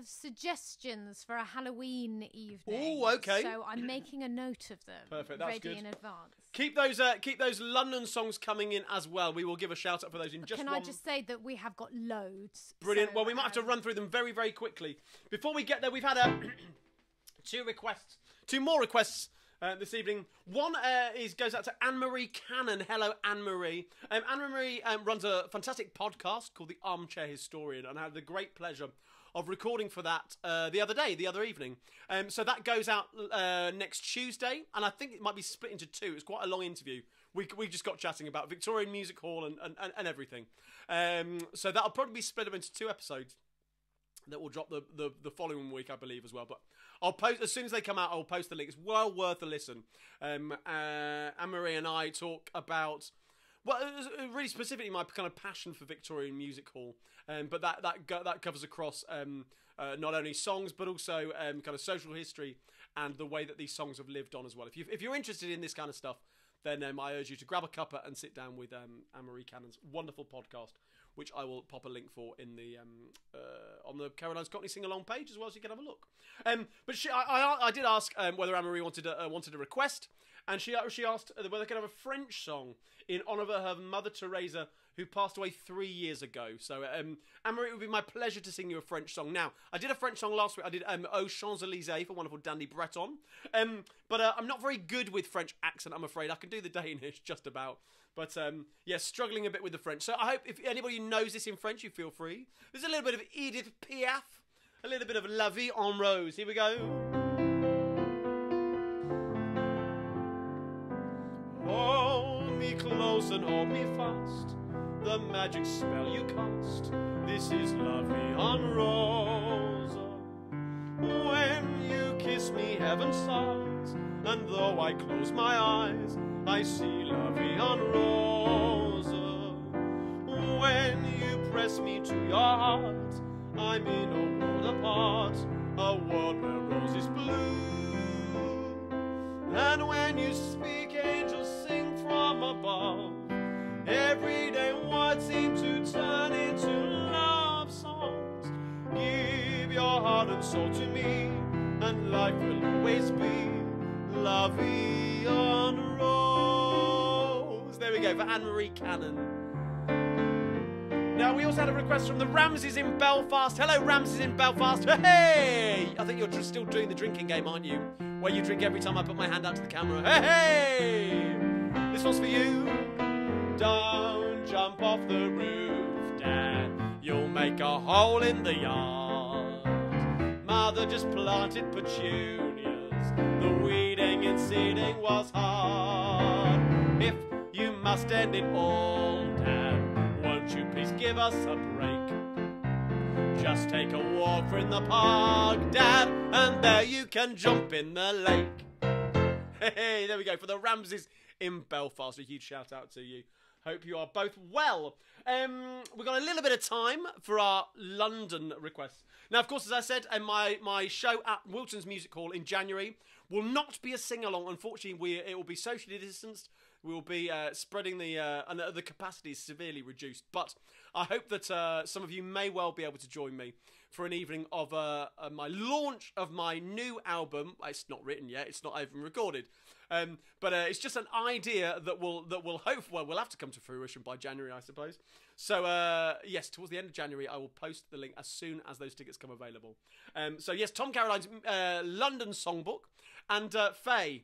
suggestions for a Halloween evening. Oh, okay. So I'm making a note of them. Perfect, that's ready good. in advance. Keep those London songs coming in as well. We will give a shout-out for those in just one... Can I just say that we have got loads? Brilliant. So, well, we might have to run through them very, very quickly. Before we get there, we've had two more requests this evening. One goes out to Anne-Marie Cannon. Hello, Anne-Marie. Anne-Marie runs a fantastic podcast called The Armchair Historian, and I had the great pleasure of recording for that the other evening. So that goes out next Tuesday, and I think it might be split into 2. It's quite a long interview. We just got chatting about Victorian Music Hall and everything. So that'll probably be split up into 2 episodes that will drop the following week, I believe, as well. But I'll post as soon as they come out. I'll post the link. It's well worth a listen. Anne-Marie and I talk about, well, really specifically my kind of passion for Victorian Music Hall, but that covers across not only songs but also kind of social history and the way that these songs have lived on as well. If you're interested in this kind of stuff, then I urge you to grab a cuppa and sit down with Anne-Marie Cannon's wonderful podcast, which I will pop a link for in the on the Carradine's Cockney sing-along page as well, so you can have a look. But I did ask whether Anne-Marie wanted a request, and she asked whether they could have a French song in honour of her mother Teresa, who passed away 3 years ago. So Anne-Marie, it would be my pleasure to sing you a French song. Now, I did a French song last week. I did Aux Champs-Élysées for wonderful Dandy Breton. But I'm not very good with French accent, I'm afraid. I can do the Danish just about. But, yeah, struggling a bit with the French. So I hope if anybody knows this in French, you feel free. There's a little bit of Edith Piaf, a little bit of La Vie En Rose. Here we go. Hold me close and hold me fast, the magic spell you cast. This is La Vie En Rose. When you kiss me, heaven sighs, and though I close my eyes, I see La Vie En Rose. When you press me to your heart, I'm in a world apart, a world where roses bloom. And when you speak, angels sing from above. Everyday words seem to turn into love songs. Give your heart and soul to me, and life will always be La Vie En Rose. There we go for Anne-Marie Cannon. Now, we also had a request from the Ramses in Belfast. Hello, Ramses in Belfast. Hey! I think you're just still doing the drinking game, aren't you? Where you drink every time I put my hand out to the camera. Hey! This one's for you. Don't jump off the roof, Dad. You'll make a hole in the yard. Mother just planted petunias. The weeding and seeding was hard. If you must end it all, Dad, won't you please give us a break? Just take a walk in the park, Dad, and there you can jump in the lake. Hey, there we go for the Ramses in Belfast. A huge shout out to you. Hope you are both well. We've got a little bit of time for our London requests. Now, of course, as I said, my show at Wilton's Music Hall in January will not be a sing-along. Unfortunately, it will be socially distanced. We will be spreading and the capacity is severely reduced. But I hope that some of you may well be able to join me for an evening of my launch of my new album. It's not written yet. It's not even recorded. But it's just an idea that will will have to come to fruition by January, I suppose. So yes, towards the end of January, I will post the link as soon as those tickets come available. So yes, Tom Carradine's London Songbook, and Faye,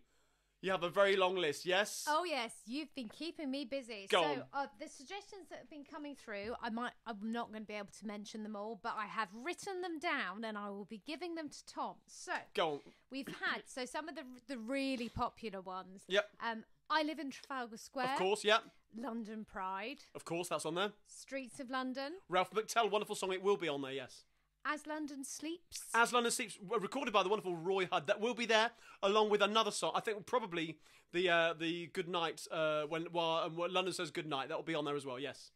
you have a very long list, yes? Oh yes, you've been keeping me busy. Go so on. The suggestions that have been coming through, I'm not going to be able to mention them all, but I have written them down and I will be giving them to Tom. So Go on. we've had some of the really popular ones. Yep. I Live in Trafalgar Square. Of course, yep. London Pride. Of course, that's on there. Streets of London. Ralph McTell, wonderful song. It will be on there, yes. As London Sleeps. As London Sleeps, recorded by the wonderful Roy Hudd. That will be there, along with another song. I think probably the Goodnight, when London Says Goodnight. That will be on there as well, yes.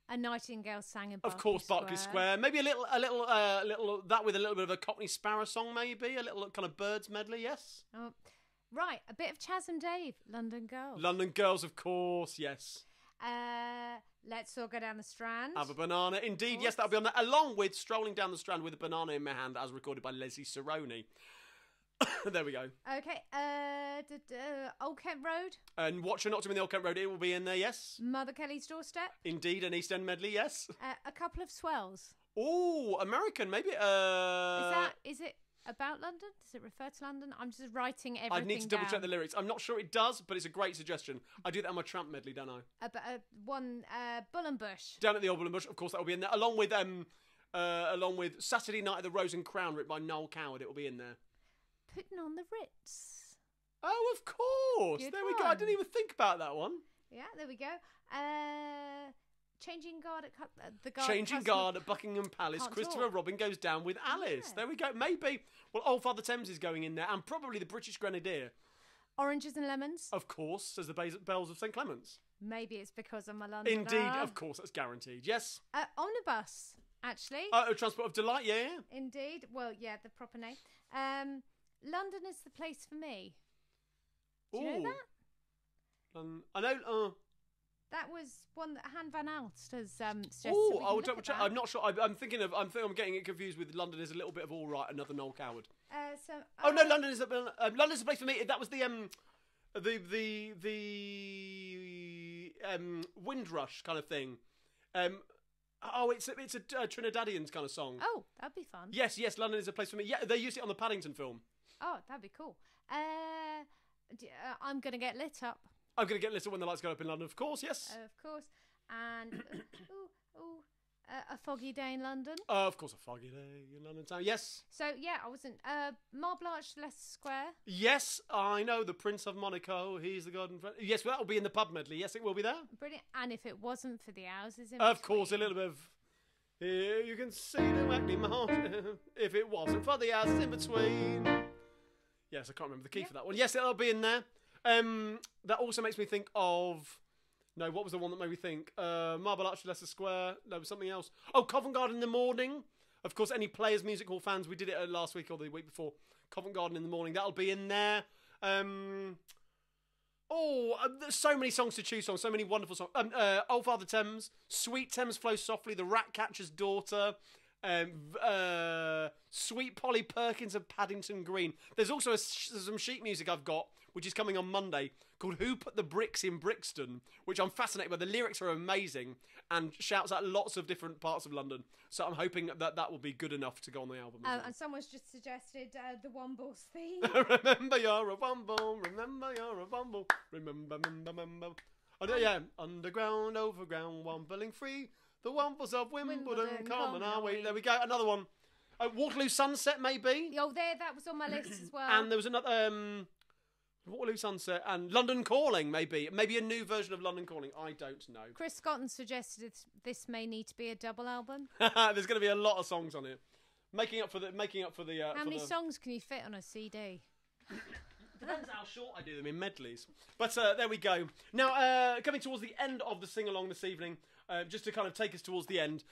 A Nightingale Sang in Of course, Berkeley Square. Maybe a little that with a little bit of a Cockney Sparrow song, maybe a little kind of birds medley, yes. Oh, right, a bit of Chaz and Dave, London Girls. London Girls, of course, yes. Let's All Go Down the Strand. Have a banana, indeed, yes, that'll be on there, along with Strolling Down the Strand with a Banana in My Hand, as recorded by Leslie Cerrone. There we go. Okay, Old Kent Road. And Watch Her Not to in the Old Kent Road, it will be in there, yes. Mother Kelly's Doorstep. Indeed, an East End medley, yes. A Couple of Swells. Oh, American, maybe. Is it about London? Does it refer to London? I'm just writing everything I'd need to double check down. the lyrics. I'm not sure it does, but it's a great suggestion. I do that on my tramp medley, don't I? Bull and Bush. Down at the Old Bull and Bush, of course, that will be in there, along with Saturday Night at the Rose and Crown, written by Noel Coward. It will be in there. Putting on the Ritz. Oh, of course. Good There we go. one. I didn't even think about that one. Yeah, there we go. Changing Guard at the Changing Guard at Buckingham Palace. Can't Christopher talk. Robin goes down with Alice. Yeah. There we go. Maybe. Well, Old Father Thames is going in there, and probably the British Grenadier. Oranges and Lemons. Of course, says the Bells of St Clements. Maybe it's because I'm a Londoner. Indeed, of course, that's guaranteed. Yes. Omnibus, actually. Transport of Delight, yeah. Indeed. Well, yeah, the proper name. London is the place for me. Do you know that? I know. That was one that Han Van Alst has suggested. Oh, I will double check. I'm not sure. I'm thinking I'm getting it confused with London is a little bit of all right. Another Noel Coward. No, London is London's a place for me. That was the Windrush kind of thing. It's a Trinidadians kind of song. Oh, that'd be fun. Yes, London is a place for me. Yeah, they used it on the Paddington film. Oh, that'd be cool. I'm gonna get lit up. I'm going to get lit up when the lights go up in London, of course, yes. Of course. And a foggy day in London. Of course, a foggy day in London town, yes. So, yeah, I wasn't... Marble Arch, Leicester Square. Yes, I know, the Prince of Monaco, he's the garden friend. Yes, well, that will be in the pub medley. Yes, it will be there. Brilliant. And if it wasn't for the houses in Of between. course, a little bit of... Here you can see the Hackney Marsh. If it wasn't for the houses in between... Yes, I can't remember the key for that one. Yes, that'll be in there. That also makes me think of... No, what was the one that made me think? Marble Arch, Leicester Square. No, something else. Oh, Covent Garden in the Morning. Of course, any Players Music Hall fans, we did it last week or the week before. Covent Garden in the Morning. That'll be in there. There's so many songs to choose from. So many wonderful songs. Old Father Thames. Sweet Thames Flows Softly. The Ratcatcher's Daughter. Sweet Polly Perkins of Paddington Green. There's also some sheet music I've got, which is coming on Monday, called Who Put the Bricks in Brixton, which I'm fascinated by. The lyrics are amazing and shouts out lots of different parts of London. So I'm hoping that will be good enough to go on the album. And someone's just suggested the Wombles theme. Remember you're a Womble, remember you're a Womble, remember. Oh, yeah. Underground, overground, wombling free. The Wombles of Wimbledon, come on our way. There we go, another one. Waterloo Sunset, maybe? Oh, that was on my list as well. And there was another... Waterloo Sunset and London Calling, maybe. Maybe a new version of London Calling. I don't know. Chris Scotton suggested this may need to be a double album. There's going to be a lot of songs on it. Making up for the. How many songs can you fit on a CD? Depends how short I do them in medleys. But there we go. Now, coming towards the end of the sing-along this evening, just to kind of take us towards the end,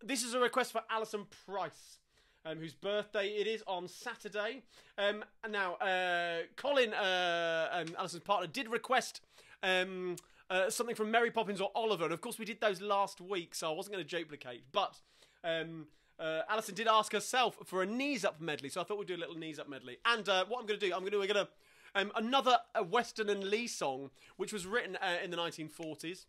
this is a request for Alison Price, whose birthday it is on Saturday. Now, Colin, Alison's partner, did request something from Mary Poppins or Oliver, and of course we did those last week, so I wasn't going to duplicate. But Alison did ask herself for a Knees Up medley, so I thought we'd do a little Knees Up medley. And what I'm going to do, we're going to another Weston and Lee song, which was written in the 1940s.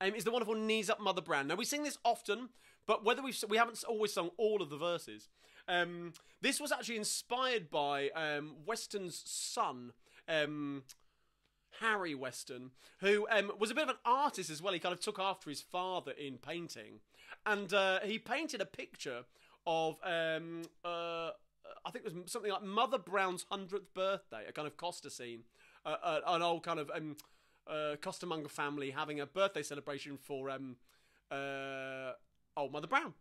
Is the wonderful Knees Up Mother Brown. Now, we sing this often, but whether we haven't always sung all of the verses. This was actually inspired by Weston's son, Harry Weston, who was a bit of an artist as well. He kind of took after his father in painting. And he painted a picture of, I think it was something like Mother Brown's 100th birthday, a kind of Costa scene, an old kind of costermonger family having a birthday celebration for old Mother Brown.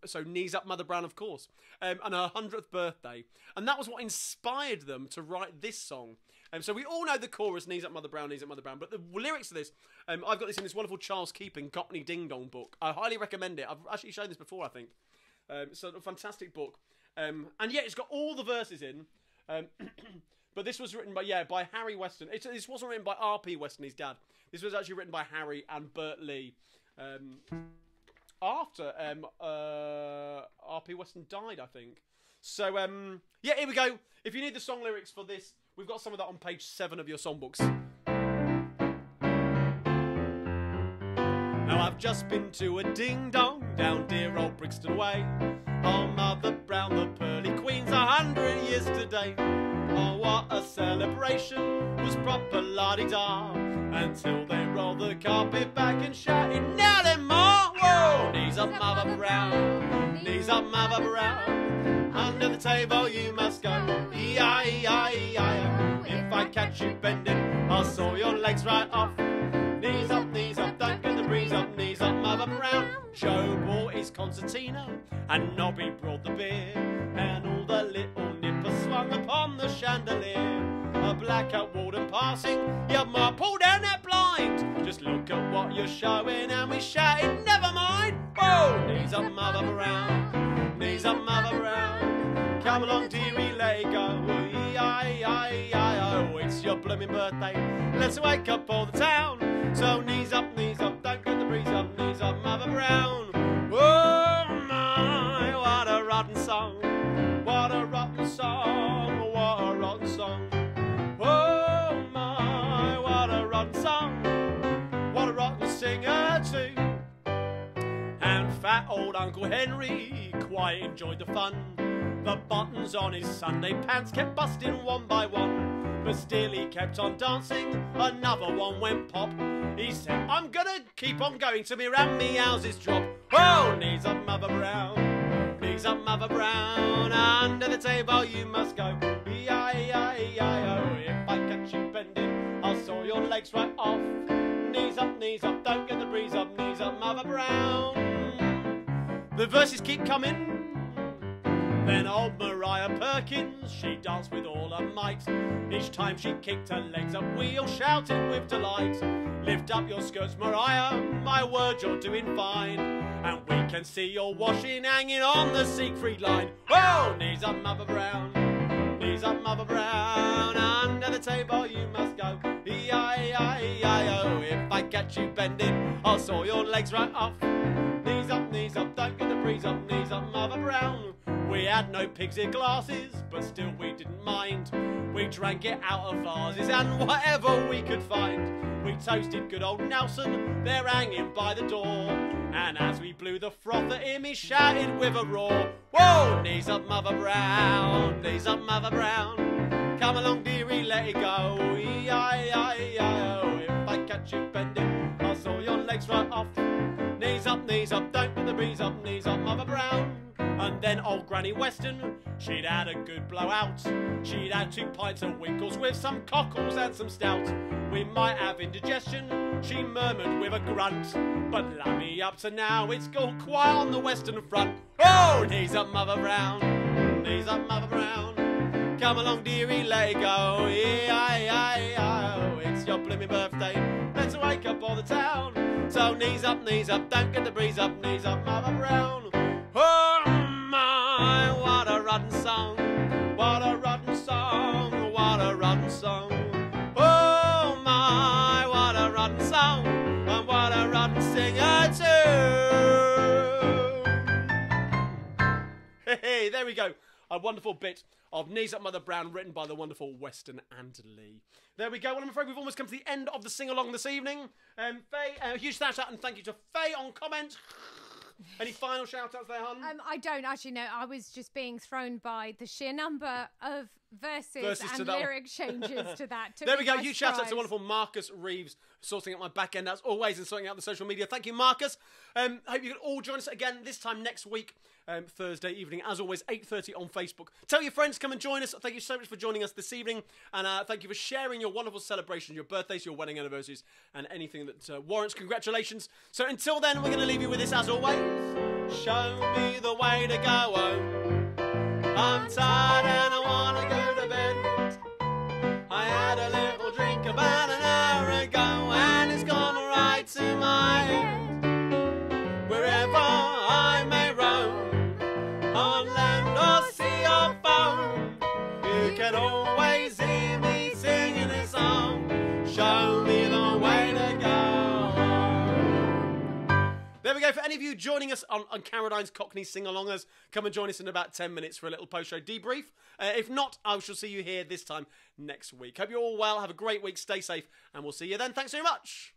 So Knees Up Mother Brown, of course, and her 100th birthday. And that was what inspired them to write this song. So we all know the chorus, Knees Up Mother Brown, Knees Up Mother Brown, but the lyrics to this, I've got this in this wonderful Charles Keeping Cockney Ding Dong book. I highly recommend it. I've actually shown this before, I think. It's a fantastic book. And yeah, it's got all the verses in. But this was written by Harry Weston. This wasn't written by R.P. Weston, his dad. This was actually written by Harry and Bert Lee. After R.P. Weston died, I think. So, yeah, here we go. If you need the song lyrics for this, we've got some of that on page 7 of your songbooks. Now, I've just been to a ding-dong down dear old Brixton Way. Oh, Mother Brown, the pearly queen's 100 years today. Oh, what a celebration, was proper la-di-da, until they rolled the carpet back and shouted, now then, Ma! Whoa! Knees up, Mother Brown, knees up, Mother Brown, under the table you must go, E-I-E-I-E-I-O. If I catch you bending, I'll saw your legs right off. Knees up, don't get the breeze up, knees up, Mother Brown. Joe bought his concertina, and Nobby brought the beer, and all the little nippers swung upon the chandelier. A blackout warden passing, your ma, pull down that blind. Just look at what you're showing, and we shouted, never mind. Oh, knees up, Mother Brown, knees up, Mother Brown. Come along, dearie, let it go. E-I-E-I-E-I-O. It's your blooming birthday, let's wake up all the town. So knees up, don't get the breeze up, knees up, Mother Brown. Oh my, what a rotten song, what a rotten song, what a rotten song. Oh my, what a rotten song, what a rotten singer too. And fat old Uncle Henry quite enjoyed the fun. The buttons on his Sunday pants kept busting one by one, but still he kept on dancing, another one went pop. He said, I'm gonna keep on going till me round me houses drop. Oh, knees up, Mother Brown, knees up, Mother Brown, under the table you must go. E-I-E-I-E-I-O. If I catch you bending, I'll saw your legs right off. Knees up, don't get the breeze up, knees up, Mother Brown. The verses keep coming. Then old Mariah Perkins, she danced with all her might. Each time she kicked her legs up, we all shouted with delight. Lift up your skirts, Mariah, my word, you're doing fine. And we can see your washing hanging on the Siegfried line. Oh, knees up, Mother Brown. Knees up, Mother Brown. Under the table you must go. E-I-I-I-O. If I catch you bending, I'll saw your legs right off. Knees up, don't get the breeze up. Knees up, Mother Brown. We had no pig's ear glasses, but still we didn't mind. We drank it out of vases and whatever we could find. We toasted good old Nelson, there hanging by the door. And as we blew the froth at him, he shouted with a roar. Whoa! Knees up, Mother Brown. Knees up, Mother Brown. Come along, dearie, let it go. E-I-I-I-O. If I catch you bending, I'll saw your legs right off. Knees up, don't put the breeze up. Knees up, Mother Brown. And then old Granny Weston, she'd had a good blowout. She'd had 2 pints of Winkles with some cockles and some stout. We might have indigestion, she murmured with a grunt. But lummy up to now, it's all quiet on the Western Front. Oh, knees up, Mother Brown. Knees up, Mother Brown. Come along, dearie, let it go. E-I-I-I-O. It's your blooming birthday, let's wake up all the town. So knees up, don't get the breeze up. Knees up, Mother Brown. Oh my, what a rotten song. What a rotten song. What a rotten song. Oh my, what a rotten song. And what a rotten singer too. Hey, there we go. A wonderful bit of Knees Up Mother Brown, written by the wonderful Weston and Lee. There we go. Well, I'm afraid we've almost come to the end of the sing-along this evening. Faye, a huge shout-out and thank you to Faye on comment. Any final shout-outs there, hon? I don't actually know. I was just being thrown by the sheer number of verses and lyric changes to that. There we go. Huge shout-out to wonderful Marcus Reeves, sorting out my back end as always and sorting out the social media. Thank you, Marcus. Hope you can all join us again this time next week. Thursday evening, as always, 8:30 on Facebook. Tell your friends, come and join us. Thank you so much for joining us this evening, and thank you for sharing your wonderful celebrations, your birthdays, your wedding anniversaries, and anything that warrants congratulations. So until then, we're going to leave you with this as always. Show me the way to go home. I'm tired and I want to go to bed. I had a little drink about an hour ago, and it's gone right to my head. Wherever I may roam, on land or sea or foam, you can always hear me singing this song. Show me the way to go home. There we go. For any of you joining us on Carradine's Cockney sing-alongers, come and join us in about 10 minutes for a little post-show debrief. If not, I shall see you here this time next week. Hope you're all well. Have a great week. Stay safe, and we'll see you then. Thanks very much.